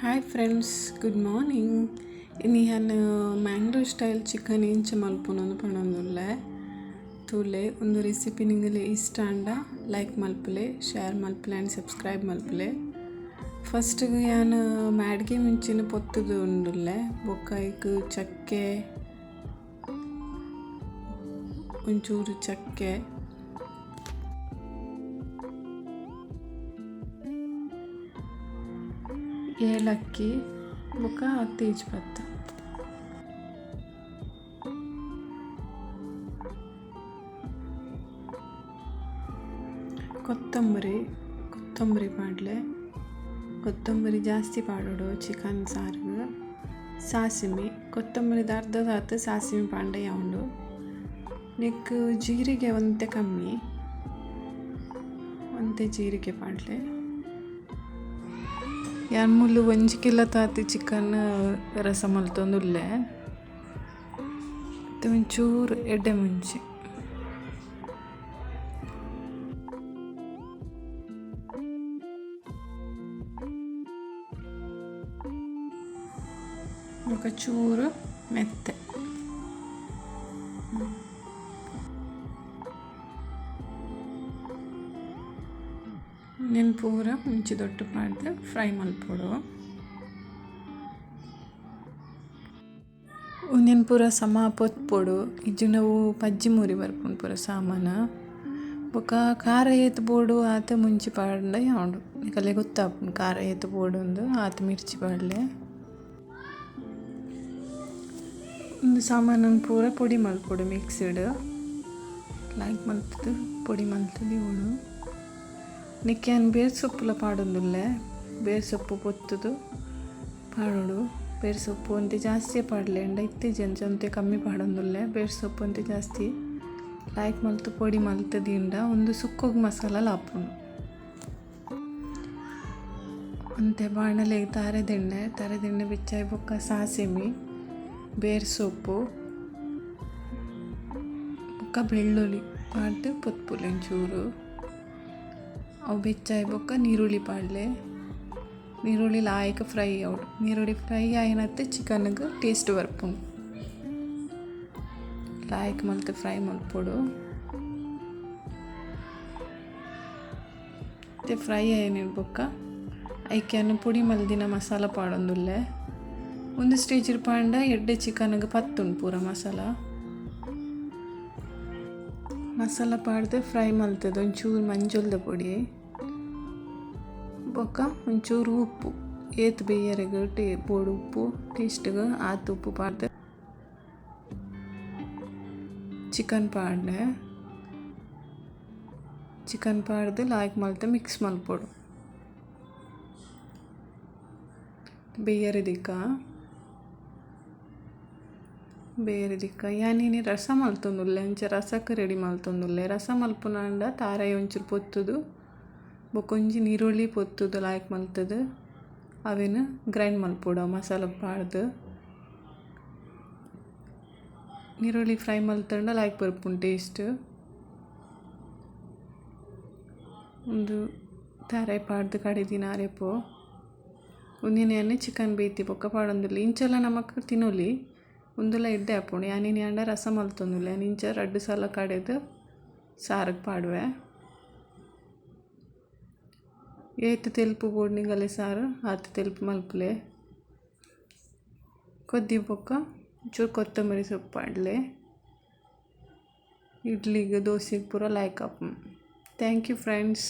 Hi friends, good morning. ಇನ್ನು ನಾನು Mangalore style chicken ಇಂಚ ಮಲ್ಪುನೊಂದು ಪಣೊಂದುಲ್ಲೆ ತೂಲೆ ಒಂದು ರೆಸಿಪಿ ನಿಂಗಲೆ ಇಷ್ಟ ಅಂಡ ಲೈಕ್ ಮಲ್ಪಲೆ, ಶೇರ್ ಮಲ್ಪಲೆ ಆ್ಯಂಡ್ ಸಬ್ಸ್ಕ್ರೈಬ್ ಮಲ್ಪಲೆ. ಫಸ್ಟ್ ನಾನು ಮ್ಯಾಡ್ಗೆ ಮುಂಚಿನ ಪೊತ್ತುದು ಉಂಡುಲ್ಲೆ ಬೊಕ್ಕ ಐಕ್ ಚಕ್ಕೆ ಒಂಚೂರು ಚಕ್ಕೆ, ಏಲಕ್ಕಿ ಬೊಕ್ಕ ತೇಜ್ಪತ್ತ, ಕೊತ್ತಂಬರಿ ಪಾಡ್ಲೆ. ಕೊತ್ತಂಬರಿ ಜಾಸ್ತಿ ಪಾಡೋಡು ಚಿಕನ್ ಸಾರಿಗೆ. ಸಾಸಿಮೆ ಕೊತ್ತಂಬರಿದ ಅರ್ಧ ತಾತು ಸಾಸಿಮೆ ಪಾಂಡೆ ಉಂಡು. ನೆಕ್ ಜೀರಿಗೆ ಒಂತೆ ಕಮ್ಮಿ, ಒಂತೆ ಜೀರಿಗೆ ಪಾಡ್ಲೆ. ಯಾನ್ ಮುಳ್ಳು 1 ಕಿಲೋ ತಾತಿ ಚಿಕನ್ ರಸ ಮಲ್ತೊಂದುಲ್ಲೆ ಮತ್ತು ಒಂಚೂರು ಎಡ್ಡೆ ಮುಂಚಿ ఒక ಚೂರು ಮೆತ್ತೆ. ಪೂರ ಮುಂಚಿ ದೊಡ್ಡ ಪಾಡ್ದು ಫ್ರೈ ಮಲ್ಪೊಡು. ಒಂದೆನ್ ಪೂರ ಸಮ ಪೊತ್ಪೊಡು. ಇಜ್ಜಿ ನಾವು ಪಜ್ಜಿ ಮೂರಿ ಬರ್ಪುಂಡು ಪೂರ ಸಾಮಾನು. ಬೊಕ್ಕ ಖಾರ ಏತ್ ಬೋಡು ಆತ ಮುಂಚಿ ಪಾಡ್ಂಡ ಯಾವುದು ನಿಕಲೆ ಗೊತ್ತಾಪುಂಡು ಖಾರ ಏತ್ ಬೋಡು ಒಂದು ಆತ ಮಿರ್ಚಿ ಪಾಡ್ಲೆ. ಒಂದು ಸಾಮಾನನ್ನು ಪೂರ ಪೊಡಿ ಮಲ್ಪೊಡು ಮಿಕ್ಸ್ಡ್ ಲೈಕ್ ಮಲ್ತದು ಪೊಡಿ ಮಲ್ತದು ಇವಳು. ನಿಕ್ಕೇನು ಬೇರೆ ಸೊಪ್ಪುಲ ಪಾಡೊಂದುಲ್ಲೆ, ಬೇರೆ ಸೊಪ್ಪು ಪೊತ್ತುದು ಪಾಡೋಡು. ಬೇರೆ ಸೊಪ್ಪು ಅಂತೆ ಜಾಸ್ತಿ ಪಾಡಲೆ ಅಂಡ ಇತ್ತೀಚೆಂಚ ಅಂತೆ ಕಮ್ಮಿ ಪಾಡೊಂದುಲ್ಲೆ. ಬೇರೆ ಸೊಪ್ಪು ಅಂತೆ ಜಾಸ್ತಿ ಲೈಕ್ ಮಲ್ತು ಪೊಡಿ ಮಲ್ತದಿಂದ ಒಂದು ಸುಕ್ಕೋಗಿ ಮಸಾಲ ಲಾಪುಂಡು. ಅಂತೆ ಬಾಣಲೆಗೆ ತಾರೆದೆಣ್ಣೆ ಬಿಚ್ಚಾಯಿ ಬೊಕ್ಕ ಸಾಸಿಮೆ, ಬೇರೆ ಸೊಪ್ಪು ಬೊಕ್ಕ ಬೆಳ್ಳುಳ್ಳಿ ಪಾಡ್ದು ಪೊತ್ಪುಲೆ ಒಂಚೂರು. ಅವು ಬೆಚ್ಚಾಯಿ ಬೊಕ್ಕ ನೀರುಳ್ಳಿ ಪಾಡ್ಲೆ. ನೀರುಳ್ಳಿ ಲಾಯ್ಕ ಫ್ರೈ ಅವಡು. ನೀರುಳ್ಳಿ ಫ್ರೈ ಆಯ್ನತ್ತೆ ಚಿಕನ್ಗೆ ಟೇಸ್ಟ್ ಬರ್ಪುಂಡು. ಲಾಯ್ಕ್ ಮಲ್ತು ಫ್ರೈ ಮಲ್ಪೊಡು. ಮತ್ತು ಫ್ರೈ ಆಯ್ನಿಡ್ ಬೊಕ್ಕ ಐಕ್ಯಾನು ಪುಡಿ ಮಲ್ದಿನ ಮಸಾಲ ಪಾಡೊಂದುಲ್ಲೆ. ಒಂದು ಸ್ಟೇಜಿರ್ ಪಾಂಡ ಎಡ್ಡೆ ಚಿಕನ್ಗೆ ಪತ್ತುಂಡು ಪೂರ ಮಸಾಲ ಪಾಡ್ದು ಫ್ರೈ ಮಲ್ತದ. ಒಂಚೂರು ಮಂಜುಲ್ದ ಪೊಡಿ ಬೊಕ್ಕ ಒಂಚೂರು ಉಪ್ಪು ಏತ್ ಬೇಯರೆಗೆ ಬೋಡು ಉಪ್ಪು ಟೇಸ್ಟ್ಗೆ ಆತು ಉಪ್ಪು ಪಾಡ್ದು ಚಿಕನ್ ಪಾಡ್ದು ಲಾಯ್ಕ್ ಮಲ್ತು ಮಿಕ್ಸ್ ಮಲ್ಪೊಡು. ಬೇಯರಿದಿಕ್ಕ ಯಾನೇನಿ ರಸ ಮಲ್ತೊಂದುಲ್ಲೆ ಅಂಚ ರಸಕ್ಕೆ ರೆಡಿ ಮಲ್ತೊಂದುಲ್ಲೆ. ರಸ ಮಲ್ಪುನಾಂಡ ತಾರಾಯಿ ಒಂಚೂರು ಪೊತ್ತುದು ಬೊಕೊಂಜಿ ನೀರುಳ್ಳಿ ಪೊತ್ತುದು ಲಾಯ್ಕ್ ಮಲ್ತದು ಅವೇನು ಗ್ರೈಂಡ್ ಮಲ್ಪೊಡು ಮಸಾಲ ಪಾಡ್ದು. ನೀರುಳ್ಳಿ ಫ್ರೈ ಮಲ್ತಂಡ ಲಾಯ್ಕ್ ಬರ್ಪುಂಡು ಟೇಸ್ಟ್. ಒಂದು ತಾರಾಯಿ ಪಾಡ್ದು ಕಡಿದಿನ ಆರೆಪೋ ಒಂದಿನ ಚಿಕನ್ ಬೇಯ್ತಿ ಬೊಕ್ಕ ಪಾಡೊಂದುಲ್ಲೆ. ಇಂಚೆಲ್ಲ ನಮಕ್ ತಿನ್ನೊಲಿ ಒಂದುಲ ಎಡ್ಡೆ ಹಾಪುಂಡು. ಯಾನೇನಿ ಅಂಡ ರಸ ಮಲ್ತೊಂದುಲ್ಲೆ ಇಂಚ 2 ಸಲ ಕಡೆದು ಸಾರಿಗೆ ಪಾಡುವೆ. ಏತ್ ತೆಲ್ಪು ಬೋಡ್ನಿಗಲೆ ಸಾರು ಆತ ತೆಲ್ಪು ಮಲ್ಪಲೆ. ಕೊದ್ದಿ ಬೊಕ್ಕ ಚೂರು ಕೊತ್ತಂಬರಿ ಸೊಪ್ಪು ಪಾಡ್ಲೆ. ಇಡ್ಲಿಗೆ ದೋಸೆಗೆ ಪೂರ ಲಾಯ್ಕ್ ಆಪುಂಡು. Thank you friends.